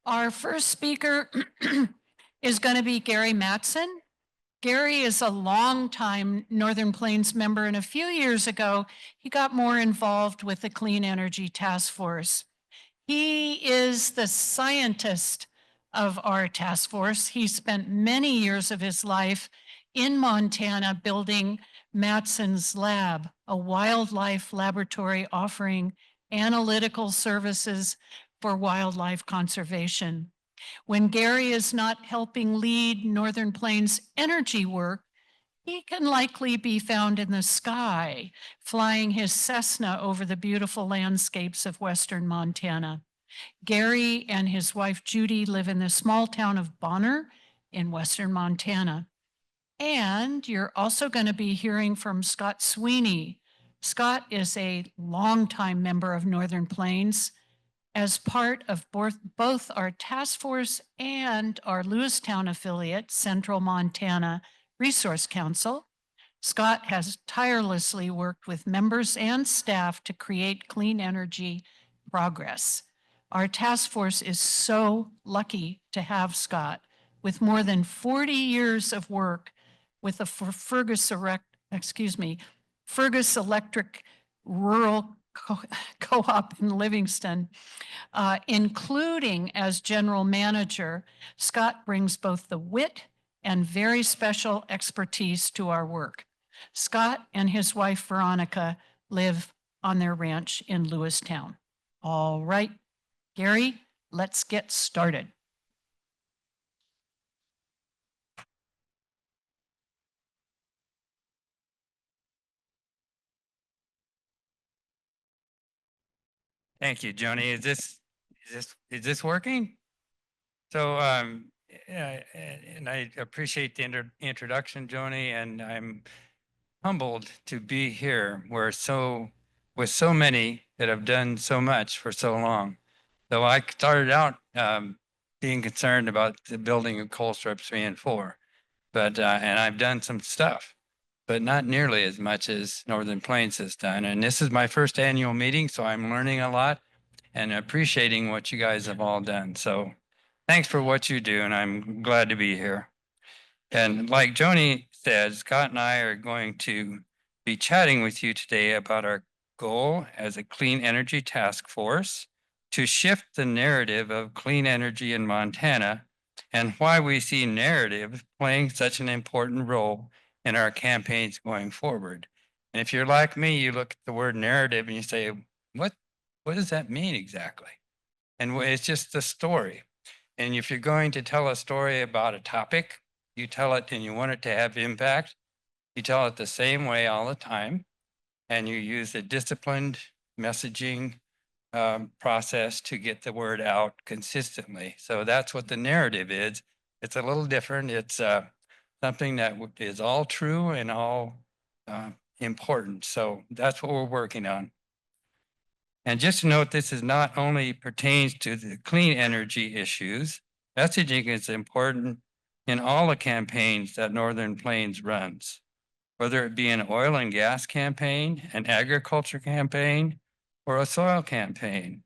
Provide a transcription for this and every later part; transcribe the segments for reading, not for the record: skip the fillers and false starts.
Our first speaker is going to be Gary Matson. Gary is a longtime Northern Plains member, and a few years ago, he got more involved with the Clean Energy Task Force. He is the scientist of our task force. He spent many years of his life in Montana building Matson's Lab, a wildlife laboratory offering analytical services for wildlife conservation. When Gary is not helping lead Northern Plains energy work, he can likely be found in the sky, flying his Cessna over the beautiful landscapes of Western Montana. Gary and his wife Judy live in the small town of Bonner in Western Montana. And you're also going to be hearing from Scott Sweeney. Scott is a longtime member of Northern Plains. As part of both our task force and our Lewistown affiliate, Central Montana Resource Council, Scott has tirelessly worked with members and staff to create clean energy progress. Our task force is so lucky to have Scott with more than 40 years of work with the Fergus Electric Rural Co-op in Livingston, including as general manager. Scott brings both the wit and very special expertise to our work. Scott and his wife, Veronica, live on their ranch in Lewistown. All right, Gary, let's get started. Thank you, Joni. Is this working? So, and I appreciate the introduction, Joni, and I'm humbled to be here with so many that have done so much for so long. So I started out being concerned about the building of Colstrip 3 and 4, but and I've done some stuff, but not nearly as much as Northern Plains has done. And this is my first annual meeting, so I'm learning a lot and appreciating what you guys have all done. So thanks for what you do, and I'm glad to be here. And like Joni said, Scott and I are going to be chatting with you today about our goal as a clean energy task force to shift the narrative of clean energy in Montana and why we see narrative playing such an important role in our campaigns going forward. And if you're like me, you look at the word narrative and you say, what does that mean exactly? And it's just the story. And if you're going to tell a story about a topic, you tell it and you want it to have impact, you tell it the same way all the time. And you use a disciplined messaging process to get the word out consistently. So that's what the narrative is. It's a little different. It's something that is all true and all important. So that's what we're working on. And just to note, this is not only pertains to the clean energy issues, messaging is important in all the campaigns that Northern Plains runs, whether it be an oil and gas campaign, an agriculture campaign, or a soil campaign.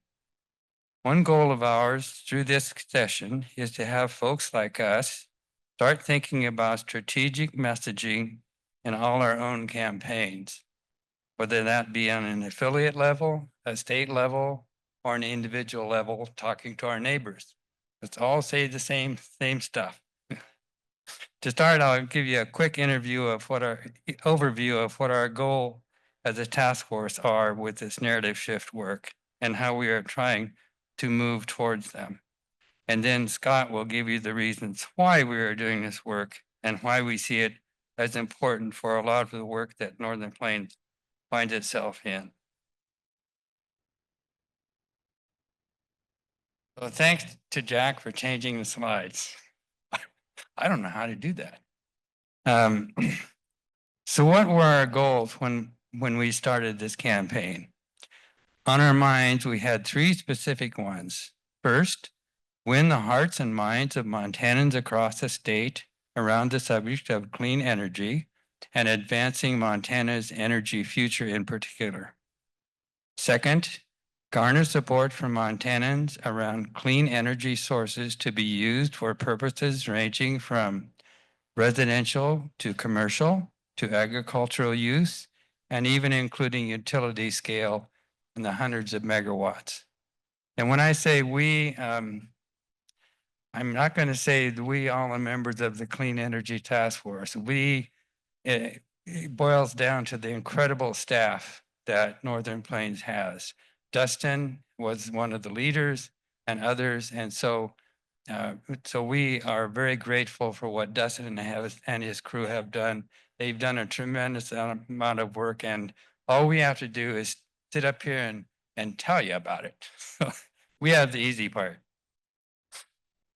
One goal of ours through this session is to have folks like us start thinking about strategic messaging in all our own campaigns, whether that be on an affiliate level, a state level, or an individual level, talking to our neighbors. Let's all say the same stuff. To start, I'll give you a quick overview of what our goal as a task force are with this narrative shift work and how we are trying to move towards them. And then Scott will give you the reasons why we are doing this work and why we see it as important for a lot of the work that Northern Plains finds itself in. So thanks to Jack for changing the slides. I don't know how to do that. So what were our goals when we started this campaign? On our minds, we had three specific ones. First, win the hearts and minds of Montanans across the state around the subject of clean energy and advancing Montana's energy future in particular. Second, garner support from Montanans around clean energy sources to be used for purposes ranging from residential to commercial to agricultural use, and even including utility scale in the hundreds of megawatts. And when I say we, I'm not going to say that we all are members of the Clean Energy Task Force. It boils down to the incredible staff that Northern Plains has. Dustin was one of the leaders and others. And so we are very grateful for what Dustin and his crew have done. They've done a tremendous amount of work, and all we have to do is sit up here and tell you about it. We have the easy part.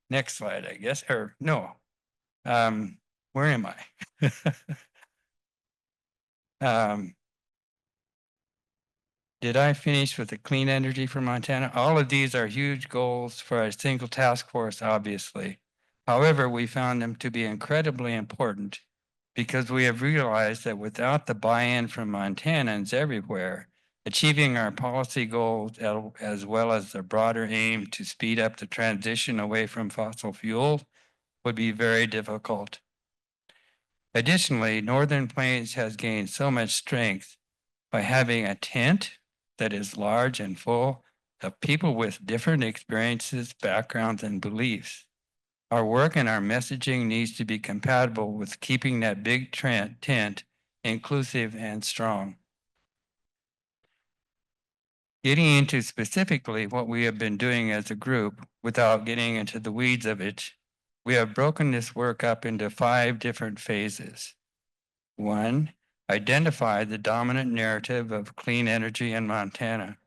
Next slide, I guess, or no. Where am I? Did I finish with the clean energy for Montana? All of these are huge goals for a single task force, obviously. However, we found them to be incredibly important because we have realized that without the buy-in from Montanans everywhere, achieving our policy goals as well as the broader aim to speed up the transition away from fossil fuels would be very difficult. Additionally, Northern Plains has gained so much strength by having a tent that is large and full of people with different experiences, backgrounds, and beliefs. Our work and our messaging needs to be compatible with keeping that big tent inclusive and strong. Getting into specifically what we have been doing as a group without getting into the weeds of it, we have broken this work up into 5 different phases. 1, identify the dominant narrative of clean energy in Montana.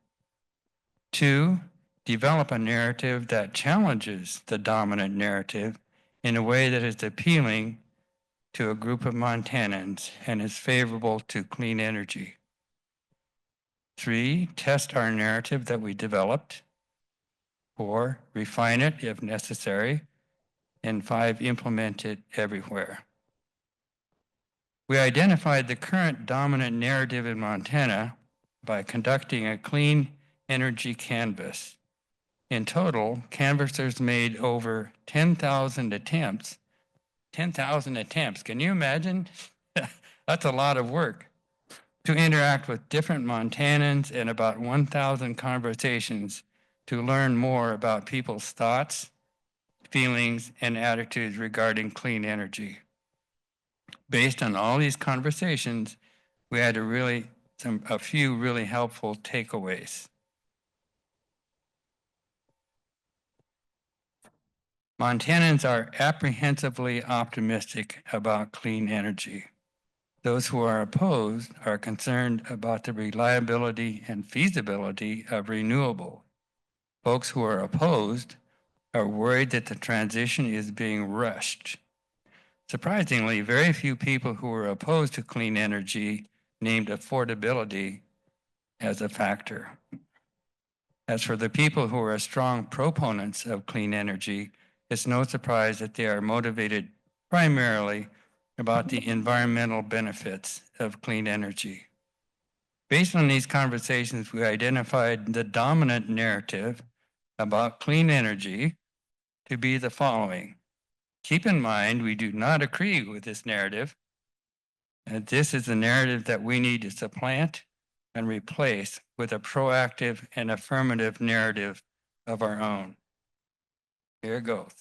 2, develop a narrative that challenges the dominant narrative in a way that is appealing to a group of Montanans and is favorable to clean energy. 3, test our narrative that we developed. 4, refine it if necessary. And 5, implement it everywhere. We identified the current dominant narrative in Montana by conducting a clean energy canvass. In total, canvassers made over 10,000 attempts. 10,000 attempts. Can you imagine? That's a lot of work to interact with different Montanans and about 1,000 conversations to learn more about people's thoughts, feelings, and attitudes regarding clean energy. Based on all these conversations, we had a few really helpful takeaways. Montanans are apprehensively optimistic about clean energy. Those who are opposed are concerned about the reliability and feasibility of renewable. Folks who are opposed are worried that the transition is being rushed. Surprisingly, very few people who are opposed to clean energy named affordability as a factor. As for the people who are strong proponents of clean energy, it's no surprise that they are motivated primarily about the environmental benefits of clean energy. Based on these conversations, we identified the dominant narrative about clean energy to be the following. Keep in mind, we do not agree with this narrative. And this is the narrative that we need to supplant and replace with a proactive and affirmative narrative of our own. Here it goes.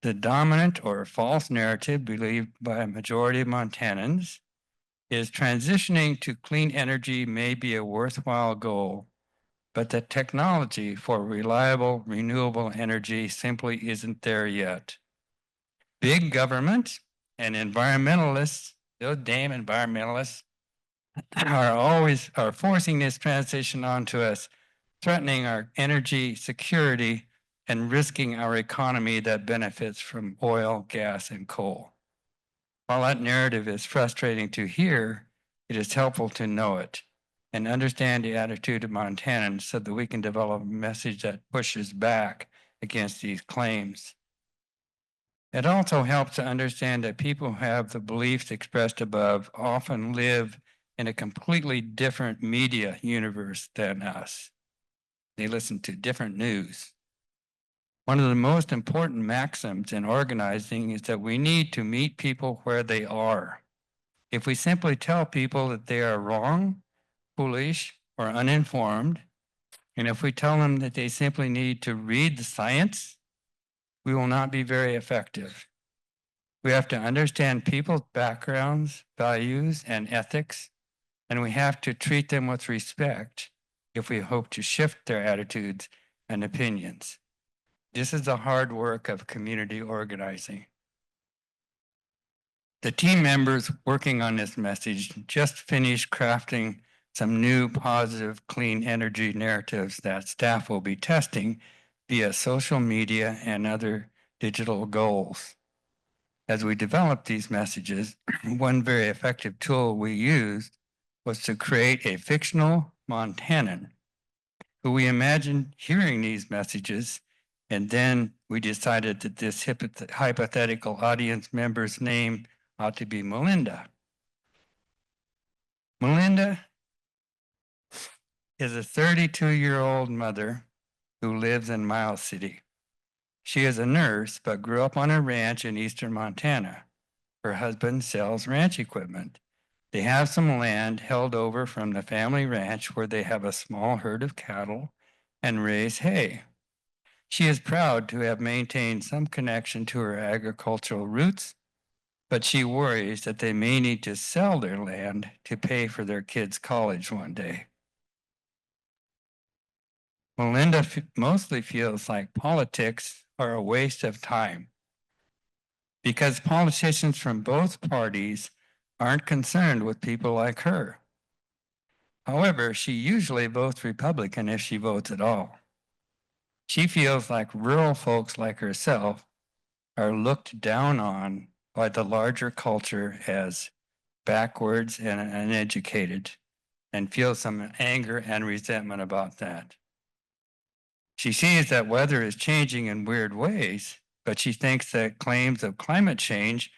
The dominant or false narrative believed by a majority of Montanans is transitioning to clean energy may be a worthwhile goal, but the technology for reliable, renewable energy simply isn't there yet. Big government and environmentalists, those damn environmentalists, are forcing this transition onto us, threatening our energy security and risking our economy that benefits from oil, gas, and coal. While that narrative is frustrating to hear, it is helpful to know it and understand the attitude of Montanans so that we can develop a message that pushes back against these claims. It also helps to understand that people who have the beliefs expressed above often live in a completely different media universe than us. They listen to different news. One of the most important maxims in organizing is that we need to meet people where they are. If we simply tell people that they are wrong, foolish, or uninformed, and if we tell them that they simply need to read the science, we will not be very effective. We have to understand people's backgrounds, values, and ethics, and we have to treat them with respect if we hope to shift their attitudes and opinions. This is the hard work of community organizing. The team members working on this message just finished crafting some new positive clean energy narratives that staff will be testing via social media and other digital goals. As we developed these messages, one very effective tool we used was to create a fictional Montanan who we imagined hearing these messages, and then we decided that this hypothetical audience member's name ought to be Melinda. Melinda is a 32-year-old mother who lives in Miles City. She is a nurse, but grew up on a ranch in eastern Montana. Her husband sells ranch equipment. They have some land held over from the family ranch where they have a small herd of cattle and raise hay. She is proud to have maintained some connection to her agricultural roots, but she worries that they may need to sell their land to pay for their kids' college one day. Melinda mostly feels like politics are a waste of time because politicians from both parties aren't concerned with people like her. However, she usually votes Republican if she votes at all. She feels like rural folks like herself are looked down on by the larger culture as backwards and uneducated, and feels some anger and resentment about that. She sees that weather is changing in weird ways, but she thinks that claims of climate change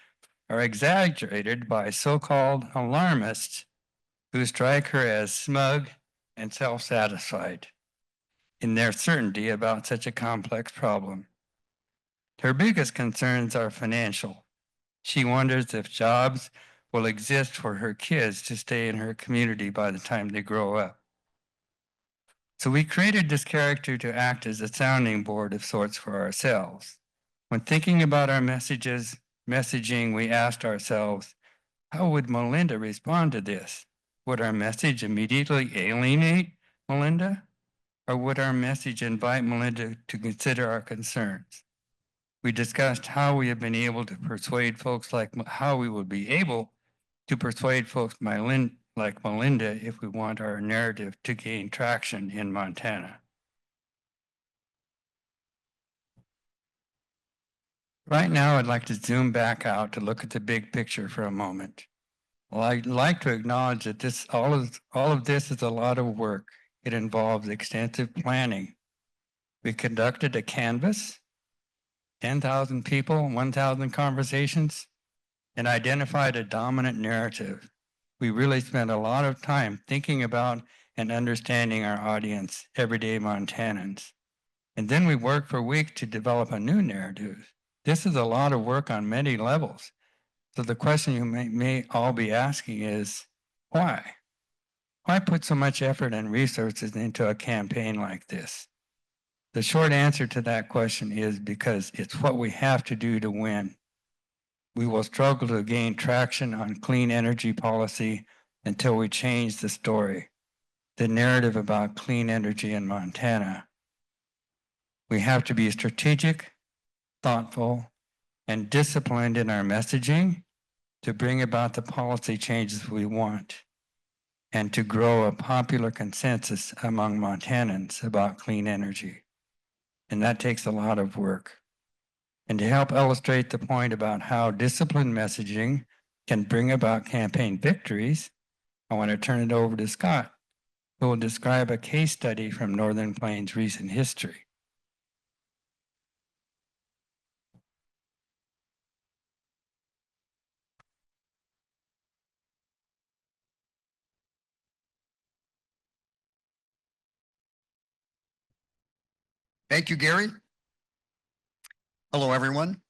are exaggerated by so-called alarmists who strike her as smug and self-satisfied in their certainty about such a complex problem. Her biggest concerns are financial. She wonders if jobs will exist for her kids to stay in her community by the time they grow up. So we created this character to act as a sounding board of sorts for ourselves. When thinking about our messaging, we asked ourselves, how would Melinda respond to this? Would our message immediately alienate Melinda? Or would our message invite Melinda to consider our concerns? We discussed how we have been able to persuade folks how we would be able to persuade folks like Melinda if we want our narrative to gain traction in Montana. Right now, I'd like to zoom back out to look at the big picture for a moment. Well, I'd like to acknowledge that all of this is a lot of work. It involves extensive planning. We conducted a canvas, 10,000 people, 1,000 conversations, and identified a dominant narrative. We really spent a lot of time thinking about and understanding our audience, everyday Montanans. And then we worked for weeks to develop a new narrative. This is a lot of work on many levels. So the question you may all be asking is, why? Why put so much effort and resources into a campaign like this? The short answer to that question is because it's what we have to do to win. We will struggle to gain traction on clean energy policy until we change the story, the narrative about clean energy in Montana. We have to be strategic, thoughtful, and disciplined in our messaging to bring about the policy changes we want and to grow a popular consensus among Montanans about clean energy. And that takes a lot of work. And to help illustrate the point about how disciplined messaging can bring about campaign victories, I want to turn it over to Scott, who will describe a case study from Northern Plains' recent history. Thank you, Gary. Hello, everyone.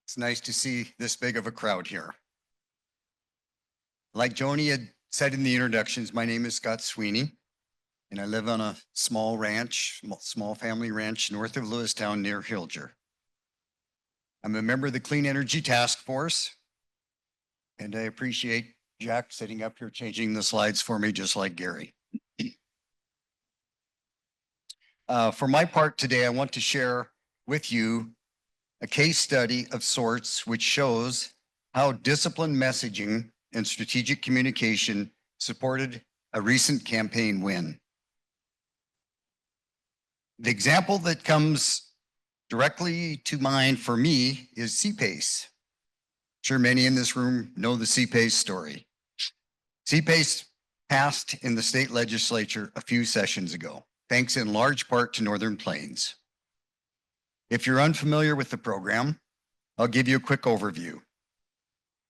It's nice to see this big of a crowd here. Like Joni had said in the introductions, my name is Scott Sweeney, and I live on a small ranch, small family ranch north of Lewistown near Hilger. I'm a member of the Clean Energy Task Force, and I appreciate Jack sitting up here changing the slides for me, just like Gary. For my part today, I want to share with you a case study of sorts which shows how disciplined messaging and strategic communication supported a recent campaign win. The example that comes directly to mind for me is CPACE. Sure, many in this room know the CPACE story. CPACE passed in the state legislature a few sessions ago, thanks in large part to Northern Plains. If you're unfamiliar with the program, I'll give you a quick overview.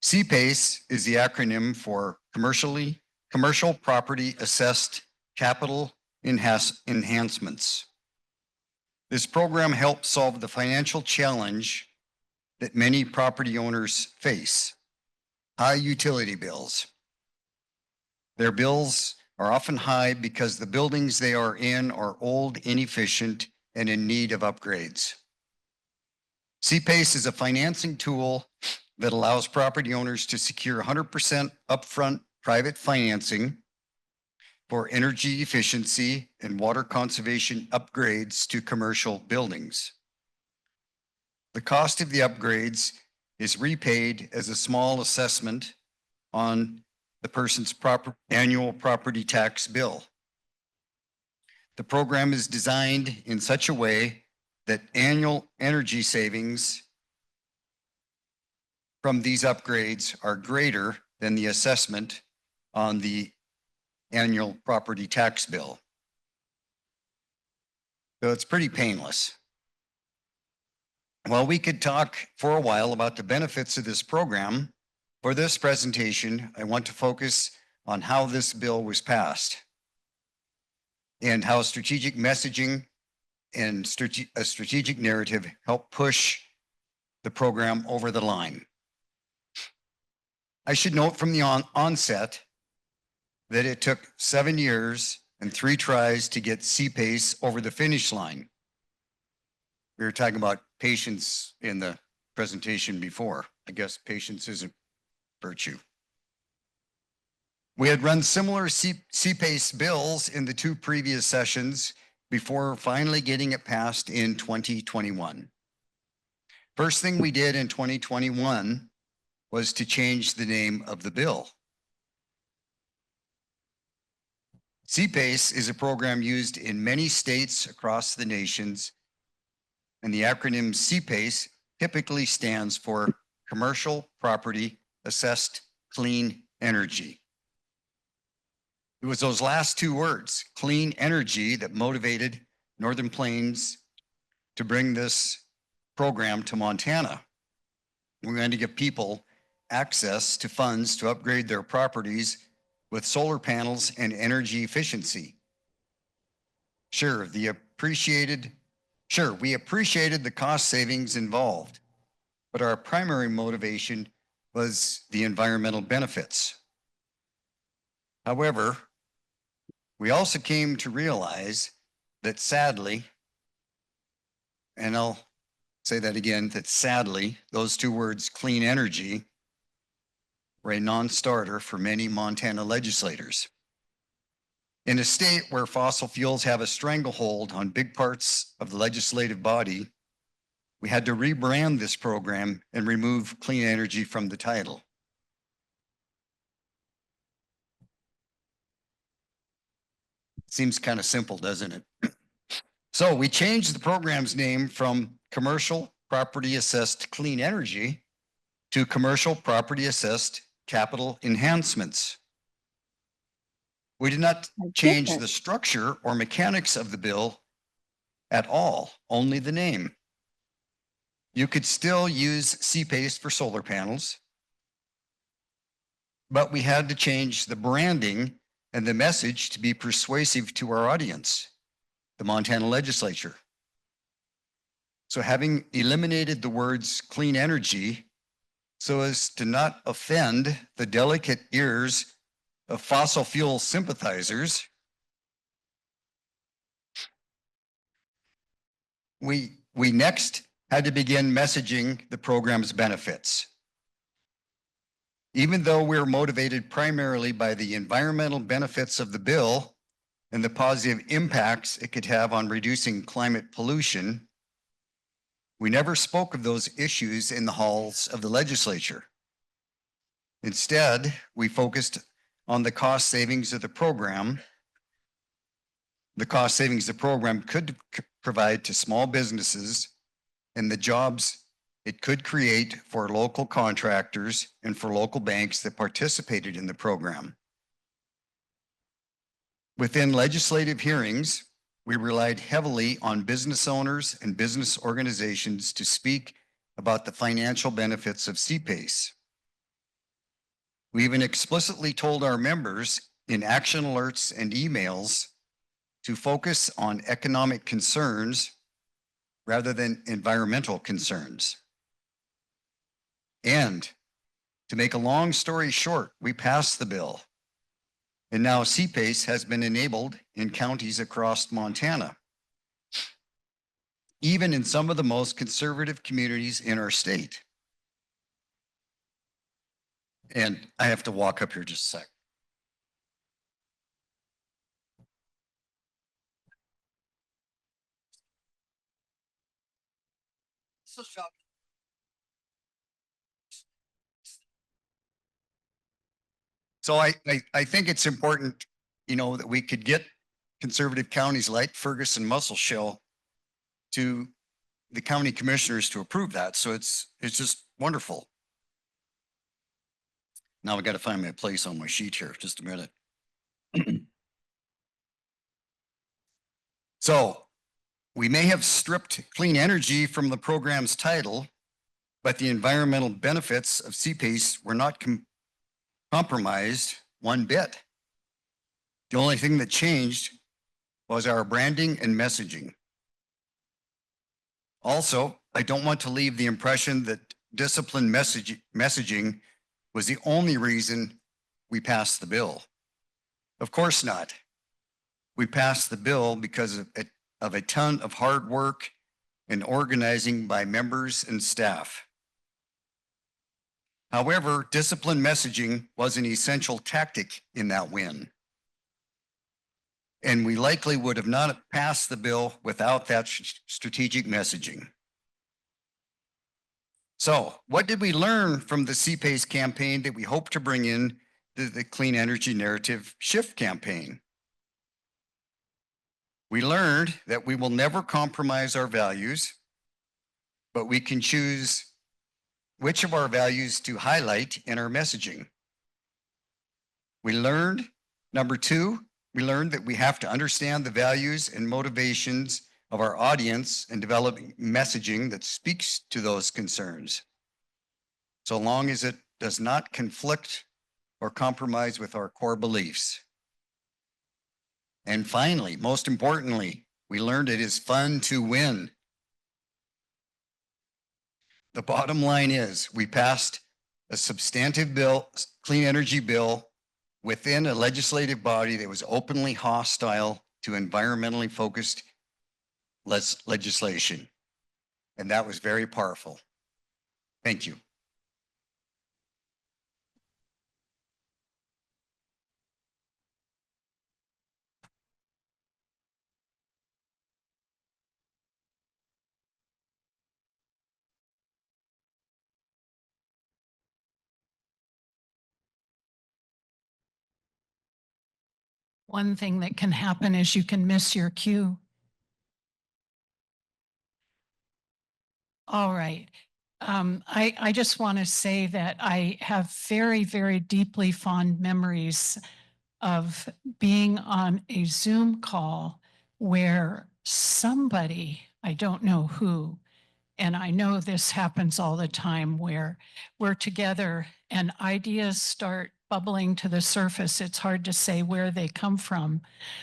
CPACE is the acronym for Commercial Property Assessed Capital Enhancements. This program helps solve the financial challenge that many property owners face: high utility bills. Their bills are often high because the buildings they are in are old, inefficient, and in need of upgrades. CPACE is a financing tool that allows property owners to secure 100% upfront private financing for energy efficiency and water conservation upgrades to commercial buildings. The cost of the upgrades is repaid as a small assessment on the person's annual property tax bill. The program is designed in such a way that annual energy savings from these upgrades are greater than the assessment on the annual property tax bill. So it's pretty painless. While we could talk for a while about the benefits of this program, for this presentation, I want to focus on how this bill was passed and how strategic messaging and a strategic narrative helped push the program over the line. I should note from the onset that it took 7 years and 3 tries to get CPACE over the finish line. We were talking about patience in the presentation before. I guess patience isn't virtue. We had run similar CPACE bills in the 2 previous sessions before finally getting it passed in 2021. First thing we did in 2021 was to change the name of the bill. CPACE is a program used in many states across the nations, and the acronym CPACE typically stands for Commercial Property Assessed Clean Energy. It was those last 2 words, clean energy, that motivated Northern Plains to bring this program to Montana. We wanted to give people access to funds to upgrade their properties with solar panels and energy efficiency. Sure, we appreciated the cost savings involved, but our primary motivation was the environmental benefits. However, we also came to realize that sadly, and I'll say that again, that sadly, those 2 words, clean energy, were a non-starter for many Montana legislators. In a state where fossil fuels have a stranglehold on big parts of the legislative body, we had to rebrand this program and remove clean energy from the title. Seems kind of simple, doesn't it? So we changed the program's name from Commercial Property Assessed Clean Energy to Commercial Property Assessed Capital Enhancements. We did not change the structure or mechanics of the bill at all, only the name. You could still use CPACE for solar panels, but we had to change the branding and the message to be persuasive to our audience, the Montana legislature. So having eliminated the words clean energy so as to not offend the delicate ears of fossil fuel sympathizers, we next had to begin messaging the program's benefits. Even though we're motivated primarily by the environmental benefits of the bill and the positive impacts it could have on reducing climate pollution, we never spoke of those issues in the halls of the legislature. Instead, we focused on the cost savings of the program. The cost savings the program could provide to small businesses and the jobs it could create for local contractors and for local banks that participated in the program. Within legislative hearings, we relied heavily on business owners and business organizations to speak about the financial benefits of CPACE. We even explicitly told our members in action alerts and emails to focus on economic concerns rather than environmental concerns. And to make a long story short, we passed the bill. And now CPACE has been enabled in counties across Montana, even in some of the most conservative communities in our state. And I have to walk up here just a sec. So shocking. So I think it's important, you know, that we could get conservative counties like Ferguson, Muscle Shell to the county commissioners to approve that. So it's just wonderful. Now I got to find my place on my sheet here. Just a minute. So we may have stripped clean energy from the program's title, but the environmental benefits of CPACE were not compromised one bit. The only thing that changed was our branding and messaging. Also, I don't want to leave the impression that disciplined messaging was the only reason we passed the bill. Of course not. We passed the bill because of a ton of hard work and organizing by members and staff. However, disciplined messaging was an essential tactic in that win. And we likely would have not passed the bill without that strategic messaging. So what did we learn from the CPACE campaign that we hope to bring in the Clean Energy Narrative Shift campaign? We learned that we will never compromise our values, but we can choose which of our values to highlight in our messaging. We learned, number two, we learned that we have to understand the values and motivations of our audience and develop messaging that speaks to those concerns, so long as it does not conflict or compromise with our core beliefs. And finally, most importantly, we learned it is fun to win. The bottom line is we passed a substantive bill, clean energy bill, within a legislative body that was openly hostile to environmentally focused legislation. And that was very powerful. Thank you. One thing that can happen is you can miss your cue. All right. I just want to say that I have very, very deeply fond memories of being on a Zoom call where somebody, I don't know who, and I know this happens all the time, where we're together and ideas start bubbling to the surface. It's hard to say where they come from.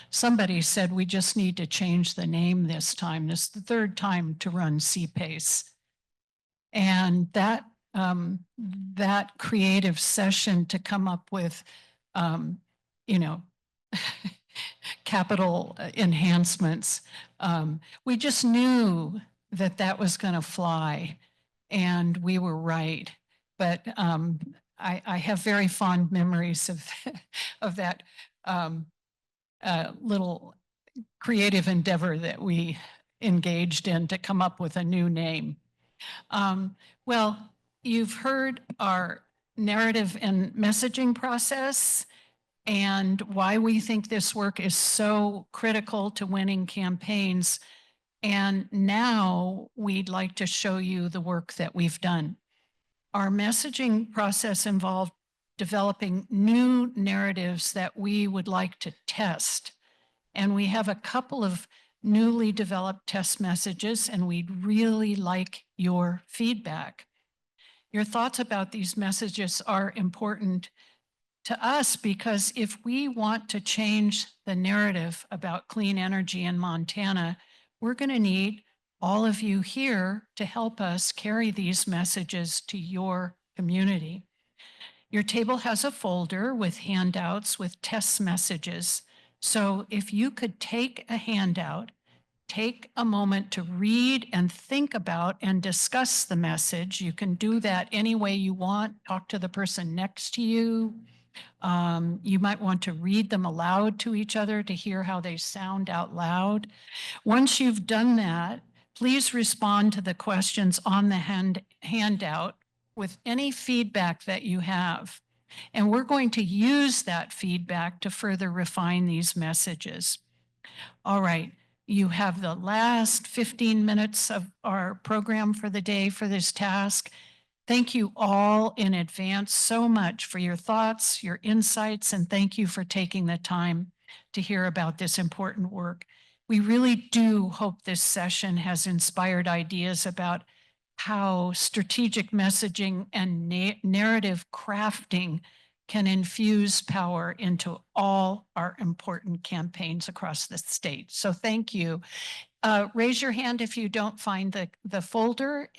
Somebody said we just need to change the name this time. This is the third time to run CPACE. And that that creative session to come up with, you know, capital enhancements. We just knew that that was going to fly, and we were right. But I have very fond memories of of that little creative endeavor that we engaged in to come up with a new name. Well, you've heard our narrative and messaging process and why we think this work is so critical to winning campaigns. And now we'd like to show you the work that we've done. Our messaging process involved developing new narratives that we would like to test. And we have a couple of newly developed test messages, and we'd really like your feedback. Your thoughts about these messages are important to us because if we want to change the narrative about clean energy in Montana, we're going to need all of you here to help us carry these messages to your community. Your table has a folder with handouts with test messages. So if you could take a handout, take a moment to read and think about and discuss the message. You can do that any way you want. Talk to the person next to you. You might want to read them aloud to each other to hear how they sound out loud. Once you've done that, please respond to the questions on the handout with any feedback that you have. And we're going to use that feedback to further refine these messages. All right, you have the last 15 minutes of our program for the day for this task. Thank you all in advance so much for your thoughts, your insights, and thank you for taking the time to hear about this important work. We really do hope this session has inspired ideas about how strategic messaging and narrative crafting can infuse power into all our important campaigns across the state. So thank you. Raise your hand if you don't find the folder